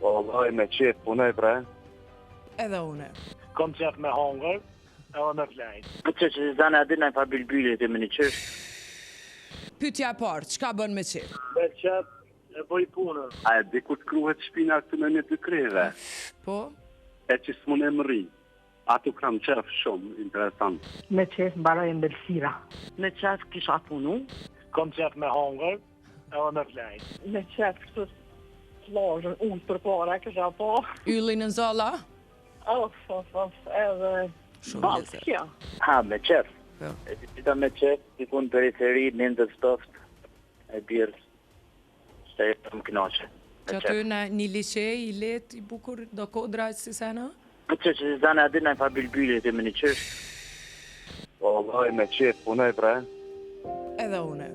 Po, vaj me qef, punoj bre. Edhe une. Kom qef me hongër, edhe me flajt. Po që zana a dinaj pa bilbylit e me një qysh. Pyetja e parë, çka bën me qef? Me qef e bëj punën. A e di ku të kruhet shpina këtë me një të kreve? Po? E që s'mun e mëri. Atu kam qef shumë, interesant. Me qef mbaroj embelsira. Me qef kisha punu. Kom qef me hongër, edhe me flajt. Me qef kështu plazhën, unë për para kisha po. Yllin në zalla? Edhe... Shumë lezet. Kja. Ha, me qef. Po. E dita me qef, dikun periferi, nëndër stoft, e birë, se e të më knaqe. Që aty në një liqe i let, i bukur, do kodra si sena? Po që zana a dinaj pa bilbylit e me një qysh. Po, vaj me qef, punoj bre. Edhe une.